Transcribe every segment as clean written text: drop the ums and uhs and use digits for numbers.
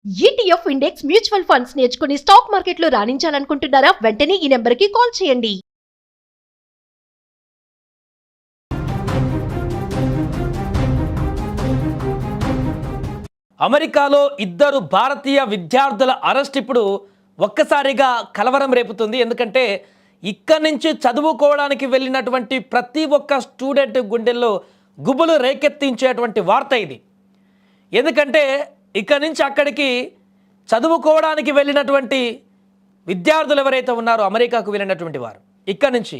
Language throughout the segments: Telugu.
ETF ఇండెక్స్ మ్యూచువల్ ఫండ్స్ నేర్చుకుని స్టాక్ మార్కెట్లో రాణించాలనుకుంటున్నారా? వెంటనే ఈ నెంబర్కి కాల్ చేయండి. అమెరికాలో ఇద్దరు భారతీయ విద్యార్థుల అరెస్ట్ ఇప్పుడు ఒక్కసారిగా కలవరం రేపుతుంది. ఎందుకంటే ఇక్కడి నుంచి చదువుకోవడానికి వెళ్ళినటువంటి ప్రతి ఒక్క స్టూడెంట్ గుండెల్లో గుబులు రేకెత్తించేటువంటి వార్త ఇది. ఎందుకంటే ఇక్కడి నుంచి అక్కడికి చదువుకోవడానికి వెళ్ళినటువంటి విద్యార్థులు ఎవరైతే ఉన్నారో అమెరికాకు వెళ్ళినటువంటి వారు ఇక్కడి నుంచి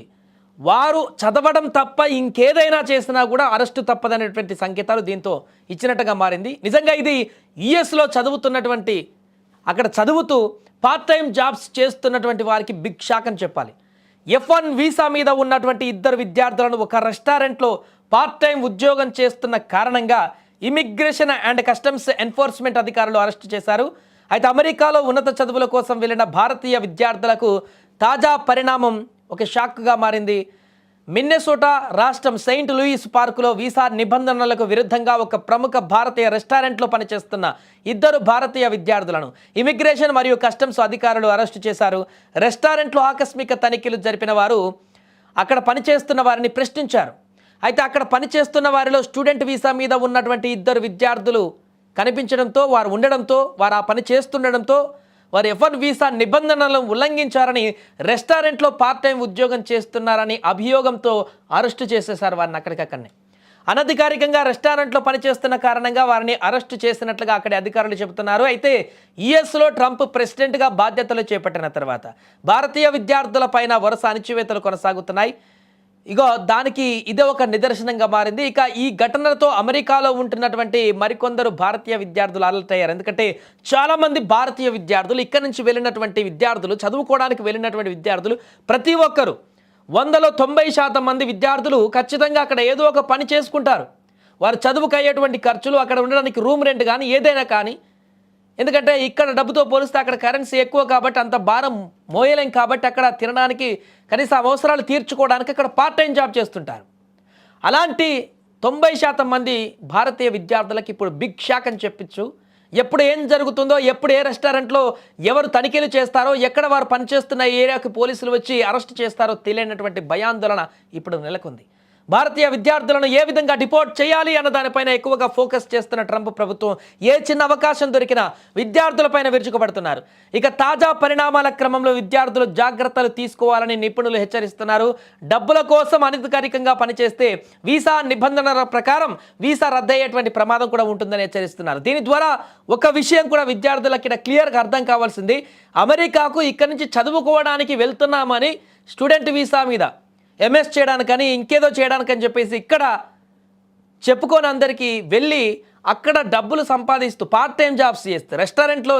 వారు చదవడం తప్ప ఇంకేదైనా చేసినా కూడా అరెస్టు తప్పదనేటువంటి సంకేతాలు దీంతో ఇచ్చినట్టుగా మారింది. నిజంగా ఇది యుఎస్లో చదువుతున్నటువంటి అక్కడ చదువుతూ పార్ట్ టైం జాబ్స్ చేస్తున్నటువంటి వారికి బిగ్ షాక్ అని చెప్పాలి. F1 వీసా మీద ఉన్నటువంటి ఇద్దరు విద్యార్థులను ఒక రెస్టారెంట్లో పార్ట్ టైం ఉద్యోగం చేస్తున్న కారణంగా ఇమిగ్రేషన్ అండ్ కస్టమ్స్ ఎన్ఫోర్స్మెంట్ అధికారులు అరెస్టు చేశారు. అయితే అమెరికాలో ఉన్నత చదువుల కోసం వెళ్ళిన భారతీయ విద్యార్థులకు తాజా పరిణామం ఒక షాక్గా మారింది. మిన్నెసోటా రాష్ట్రం సెయింట్ లూయిస్ పార్కులో వీసా నిబంధనలకు విరుద్ధంగా ఒక ప్రముఖ భారతీయ రెస్టారెంట్లో పనిచేస్తున్న ఇద్దరు భారతీయ విద్యార్థులను ఇమిగ్రేషన్ మరియు కస్టమ్స్ అధికారులు అరెస్టు చేశారు. రెస్టారెంట్లో ఆకస్మిక తనిఖీలు జరిపిన వారు అక్కడ పనిచేస్తున్న వారిని ప్రశ్నించారు. అయితే అక్కడ పనిచేస్తున్న వారిలో స్టూడెంట్ వీసా మీద ఉన్నటువంటి ఇద్దరు విద్యార్థులు కనిపించడంతో వారు ఉండడంతో వారు ఆ పని చేస్తుండడంతో వారు F1 వీసా నిబంధనలను ఉల్లంఘించారని రెస్టారెంట్లో పార్ట్ టైం ఉద్యోగం చేస్తున్నారని అభియోగంతో అరెస్టు చేసేశారు వారిని అక్కడికక్కడనే. అనధికారికంగా రెస్టారెంట్లో పనిచేస్తున్న కారణంగా వారిని అరెస్టు చేసినట్లుగా అక్కడి అధికారులు చెబుతున్నారు. అయితే యుఎస్లో ట్రంప్ ప్రెసిడెంట్గా బాధ్యతలు చేపట్టిన తర్వాత భారతీయ విద్యార్థుల పైన వరుస అణచివేతలు కొనసాగుతున్నాయి. ఇగో దానికి ఇదే ఒక నిదర్శనంగా మారింది. ఇక ఈ ఘటనతో అమెరికాలో ఉంటున్నటువంటి మరికొందరు భారతీయ విద్యార్థులు అలర్ట్ అయ్యారు. ఎందుకంటే చాలామంది భారతీయ విద్యార్థులు ఇక్కడి నుంచి వెళ్ళినటువంటి విద్యార్థులు చదువుకోవడానికి వెళ్ళినటువంటి విద్యార్థులు ప్రతి ఒక్కరు 100లో 90% మంది విద్యార్థులు ఖచ్చితంగా అక్కడ ఏదో ఒక పని చేసుకుంటారు. వారు చదువుకు అయ్యేటువంటి ఖర్చులు, అక్కడ ఉండడానికి రూమ్ రెంట్ కానీ ఏదైనా కానీ, ఎందుకంటే ఇక్కడ డబ్బుతో పోలిస్తే అక్కడ కరెన్సీ ఎక్కువ కాబట్టి అంత భారం మోయలేం కాబట్టి అక్కడ తినడానికి కనీస అవసరాలు తీర్చుకోవడానికి అక్కడ పార్ట్ టైం జాబ్ చేస్తుంటారు. అలాంటి 90% మంది భారతీయ విద్యార్థులకు ఇప్పుడు బిగ్ షాక్ అని చెప్పచ్చు. ఎప్పుడు ఏం జరుగుతుందో, ఎప్పుడు ఏ రెస్టారెంట్లో ఎవరు తనిఖీలు చేస్తారో, ఎక్కడ వారు పనిచేస్తున్న ఏరియాకి పోలీసులు వచ్చి అరెస్ట్ చేస్తారో తెలియనటువంటి భయాందోళన ఇప్పుడు నెలకొంది. భారతీయ విద్యార్థులను ఏ విధంగా డిపోర్ట్ చేయాలి అన్న దానిపైన ఎక్కువగా ఫోకస్ చేస్తున్న ట్రంప్ ప్రభుత్వం ఏ చిన్న అవకాశం దొరికినా విద్యార్థులపైన విరుచుకుపడుతున్నారు. ఇక తాజా పరిణామాల క్రమంలో విద్యార్థులు జాగ్రత్తలు తీసుకోవాలని నిపుణులు హెచ్చరిస్తున్నారు. డబ్బుల కోసం అనధికారికంగా పనిచేస్తే వీసా నిబంధనల ప్రకారం వీసా రద్దయ్యేటువంటి ప్రమాదం కూడా ఉంటుందని హెచ్చరిస్తున్నారు. దీని ద్వారా ఒక విషయం కూడా విద్యార్థులకి క్లియర్గా అర్థం కావాల్సింది, అమెరికాకు ఇక్కడి నుంచి చదువుకోవడానికి వెళ్తున్నామని స్టూడెంట్ వీసా మీద ఎంఎస్ చేయడానికని ఇంకేదో చేయడానికని చెప్పేసి ఇక్కడ చెప్పుకొని అందరికీ వెళ్ళి అక్కడ డబ్బులు సంపాదిస్తూ పార్ట్ టైం జాబ్స్ చేస్తూ, రెస్టారెంట్లో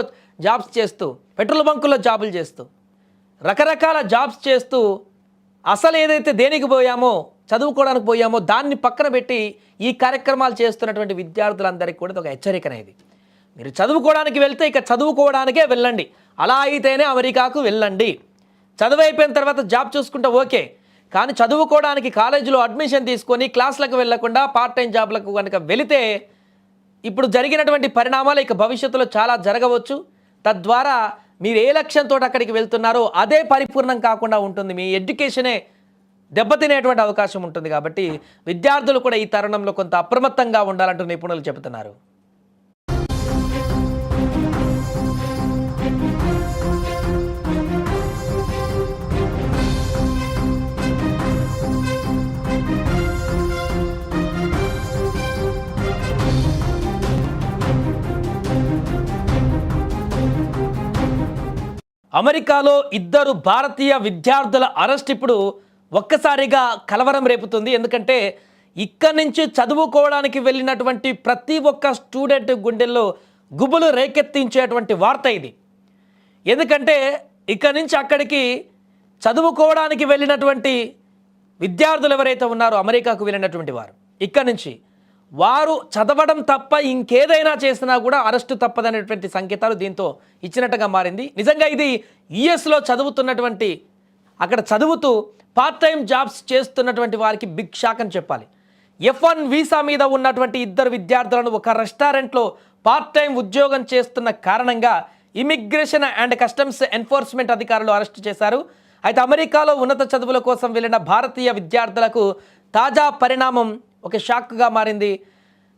జాబ్స్ చేస్తూ, పెట్రోల్ బంకుల్లో జాబులు చేస్తూ, రకరకాల జాబ్స్ చేస్తూ అసలు ఏదైతే దేనికి పోయామో చదువుకోవడానికి పోయామో దాన్ని పక్కన పెట్టి ఈ కార్యక్రమాలు చేస్తున్నటువంటి విద్యార్థులందరికీ కూడా ఒక హెచ్చరిక అనేది. మీరు చదువుకోవడానికి వెళ్తే ఇక చదువుకోవడానికే వెళ్ళండి. అలా అయితేనే అమెరికాకు వెళ్ళండి. చదువు అయిపోయిన తర్వాత జాబ్ చూసుకుంటే ఓకే, కానీ చదువుకోవడానికి కాలేజీలో అడ్మిషన్ తీసుకొని క్లాసులకు వెళ్లకుండా పార్ట్ టైం జాబ్లకు కనుక వెళితే ఇప్పుడు జరిగినటువంటి పరిణామాలు ఇక భవిష్యత్తులో చాలా జరగవచ్చు. తద్వారా మీరు ఏ లక్ష్యంతో అక్కడికి వెళ్తున్నారో అదే పరిపూర్ణం కాకుండా ఉంటుంది. మీ ఎడ్యుకేషనే దెబ్బతినేటువంటి అవకాశం ఉంటుంది. కాబట్టి విద్యార్థులు కూడా ఈ తరుణంలో కొంత అప్రమత్తంగా ఉండాలంటూ నిపుణులు చెబుతున్నారు. అమెరికాలో ఇద్దరు భారతీయ విద్యార్థుల అరెస్ట్ ఇప్పుడు ఒక్కసారిగా కలవరం రేపుతుంది. ఎందుకంటే ఇక్కడి నుంచి చదువుకోవడానికి వెళ్ళినటువంటి ప్రతి ఒక్క స్టూడెంట్ గుండెల్లో గుబులు రేకెత్తించేటువంటి వార్త ఇది. ఎందుకంటే ఇక్కడి నుంచి అక్కడికి చదువుకోవడానికి వెళ్ళినటువంటి విద్యార్థులు ఎవరైతే ఉన్నారో అమెరికాకు వెళ్ళినటువంటి వారు ఇక్కడి నుంచి వారు చదవడం తప్ప ఇంకేదైనా చేసినా కూడా అరెస్టు తప్పదనేటువంటి సంకేతాలు దీంతో ఇచ్చినట్టుగా మారింది. నిజంగా ఇది యుఎస్లో చదువుతున్నటువంటి అక్కడ చదువుతూ పార్ట్ టైం జాబ్స్ చేస్తున్నటువంటి వారికి బిగ్ షాక్ అని చెప్పాలి. F1 వీసా మీద ఉన్నటువంటి ఇద్దరు విద్యార్థులను ఒక రెస్టారెంట్లో పార్ట్ టైం ఉద్యోగం చేస్తున్న కారణంగా ఇమిగ్రేషన్ అండ్ కస్టమ్స్ ఎన్ఫోర్స్మెంట్ అధికారులు అరెస్టు చేశారు. అయితే అమెరికాలో ఉన్నత చదువుల కోసం వెళ్ళిన భారతీయ విద్యార్థులకు తాజా పరిణామం ఒక షాక్గా మారింది.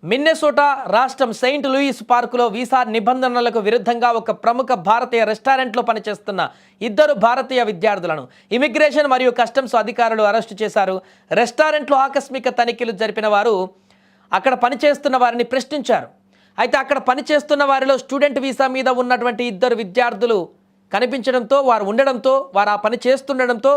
మిన్నెసోటా రాష్ట్రం సెయింట్ లూయిస్ పార్కులో వీసా నిబంధనలకు విరుద్ధంగా ఒక ప్రముఖ భారతీయ రెస్టారెంట్లో పనిచేస్తున్న 2 భారతీయ విద్యార్థులను ఇమిగ్రేషన్ మరియు కస్టమ్స్ అధికారులు అరెస్టు చేశారు. రెస్టారెంట్లో ఆకస్మిక తనిఖీలు జరిపిన వారు అక్కడ పనిచేస్తున్న వారిని ప్రశ్నించారు. అయితే అక్కడ పనిచేస్తున్న వారిలో స్టూడెంట్ వీసా మీద ఉన్నటువంటి 2 విద్యార్థులు కనిపించడంతో, వారు ఉండడంతో, వారు ఆ పని చేస్తుండడంతో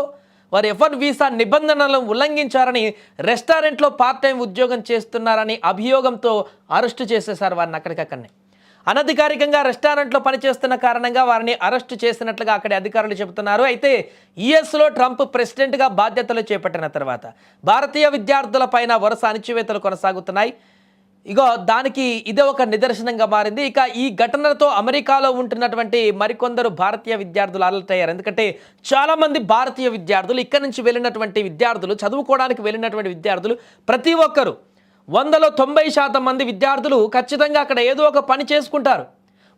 వారు F1 వీసా నిబంధనలను ఉల్లంఘించారని, రెస్టారెంట్లో పార్ట్ టైం ఉద్యోగం చేస్తున్నారని అభియోగంతో అరెస్టు చేసేశారు వారిని అక్కడికక్కడనే. అనధికారికంగా రెస్టారెంట్లో పనిచేస్తున్న కారణంగా వారిని అరెస్టు చేసినట్లుగా అక్కడి అధికారులు చెబుతున్నారు. అయితే యుఎస్లో ట్రంప్ ప్రెసిడెంట్గా బాధ్యతలు చేపట్టిన తర్వాత భారతీయ విద్యార్థుల పైన వరుస అణచివేతలు కొనసాగుతున్నాయి. ఇగో దానికి ఇదే ఒక నిదర్శనంగా మారింది. ఇక ఈ ఘటనతో అమెరికాలో ఉంటున్నటువంటి మరికొందరు భారతీయ విద్యార్థులు అలర్ట్ అయ్యారు. ఎందుకంటే చాలామంది భారతీయ విద్యార్థులు ఇక్కడి నుంచి వెళ్ళినటువంటి విద్యార్థులు, చదువుకోవడానికి వెళ్ళినటువంటి విద్యార్థులు ప్రతి ఒక్కరు 100లో 90% మంది విద్యార్థులు ఖచ్చితంగా అక్కడ ఏదో ఒక పని చేసుకుంటారు.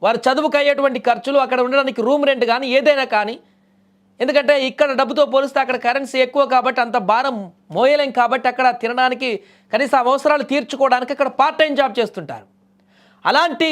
వారు చదువుకు అయ్యేటువంటి ఖర్చులు, అక్కడ ఉండడానికి రూమ్ రెంట్ కానీ ఏదైనా కానీ, ఎందుకంటే ఇక్కడ డబ్బుతో పోలిస్తే అక్కడ కరెన్సీ ఎక్కువ కాబట్టి అంత భారం మోయలేం కాబట్టి అక్కడ తినడానికి కనీస అవసరాలు తీర్చుకోవడానికి అక్కడ పార్ట్ టైం జాబ్ చేస్తుంటారు. అలాంటి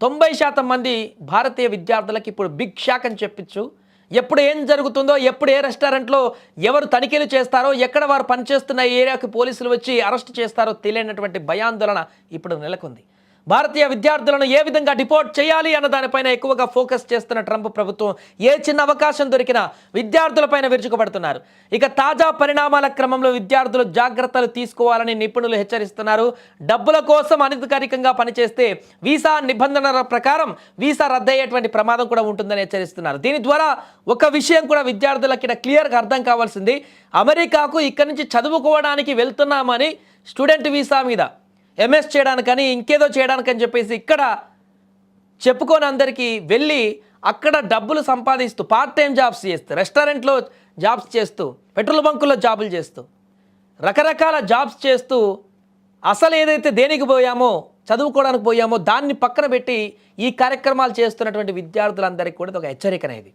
90% మంది భారతీయ విద్యార్థులకు ఇప్పుడు బిగ్ షాక్ అని చెప్పచ్చు. ఎప్పుడు ఏం జరుగుతుందో, ఎప్పుడు ఏ రెస్టారెంట్లో ఎవరు తనిఖీలు చేస్తారో, ఎక్కడ వారు పనిచేస్తున్న ఏరియాకి పోలీసులు వచ్చి అరెస్ట్ చేస్తారో తెలియనటువంటి భయాందోళన ఇప్పుడు నెలకొంది. భారతీయ విద్యార్థులను ఏ విధంగా డిపోర్ట్ చేయాలి అన్న దానిపైన ఎక్కువగా ఫోకస్ చేస్తున్న ట్రంప్ ప్రభుత్వం ఏ చిన్న అవకాశం దొరికినా విద్యార్థులపైన విరుచుకుపడుతున్నారు. ఇక తాజా పరిణామాల క్రమంలో విద్యార్థులు జాగ్రత్తలు తీసుకోవాలని నిపుణులు హెచ్చరిస్తున్నారు. డబ్బుల కోసం అనధికారికంగా పనిచేస్తే వీసా నిబంధనల ప్రకారం వీసా రద్దయ్యేటువంటి ప్రమాదం కూడా ఉంటుందని హెచ్చరిస్తున్నారు. దీని ద్వారా ఒక విషయం కూడా విద్యార్థులకి క్లియర్గా అర్థం కావాల్సింది, అమెరికాకు ఇక్కడి నుంచి చదువుకోవడానికి వెళ్తున్నామని స్టూడెంట్ వీసా మీద ఎంఎస్ చేయడానికని ఇంకేదో చేయడానికని చెప్పేసి ఇక్కడ చెప్పుకొని అందరికీ వెళ్ళి అక్కడ డబ్బులు సంపాదిస్తూ పార్ట్ టైం జాబ్స్ చేస్తూ, రెస్టారెంట్లో జాబ్స్ చేస్తూ, పెట్రోల్ బంకుల్లో జాబులు చేస్తూ, రకరకాల జాబ్స్ చేస్తూ అసలు ఏదైతే దేనికి పోయామో, చదువుకోవడానికి పోయామో దాన్ని పక్కన పెట్టి ఈ కార్యక్రమాలు చేస్తున్నటువంటి విద్యార్థులందరికీ కూడా ఒక హెచ్చరిక అనేది.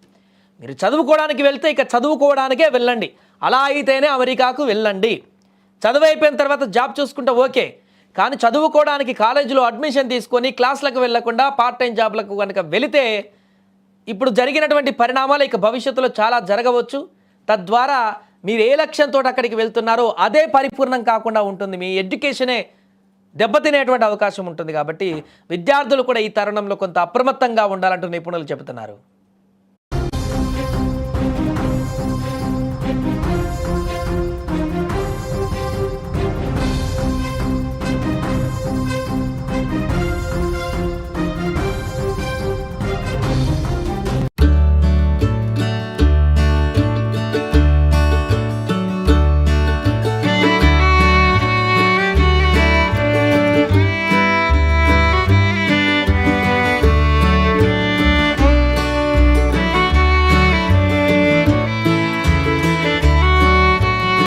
మీరు చదువుకోవడానికి వెళ్తే ఇక చదువుకోవడానికే వెళ్ళండి. అలా అయితేనే అమెరికాకు వెళ్ళండి. చదువు అయిపోయిన తర్వాత జాబ్ చూసుకుంటే ఓకే, కానీ చదువుకోవడానికి కాలేజీలో అడ్మిషన్ తీసుకొని క్లాసులకు వెళ్లకుండా పార్ట్ టైం జాబ్లకు కనుక వెళితే ఇప్పుడు జరిగినటువంటి పరిణామాలు ఇక భవిష్యత్తులో చాలా జరగవచ్చు. తద్వారా మీరు ఏ లక్ష్యంతో అక్కడికి వెళ్తున్నారో అదే పరిపూర్ణం కాకుండా ఉంటుంది. మీ ఎడ్యుకేషనే దెబ్బతినేటువంటి అవకాశం ఉంటుంది. కాబట్టి విద్యార్థులు కూడా ఈ తరుణంలో కొంత అప్రమత్తంగా ఉండాలంటూ నిపుణులు చెబుతున్నారు.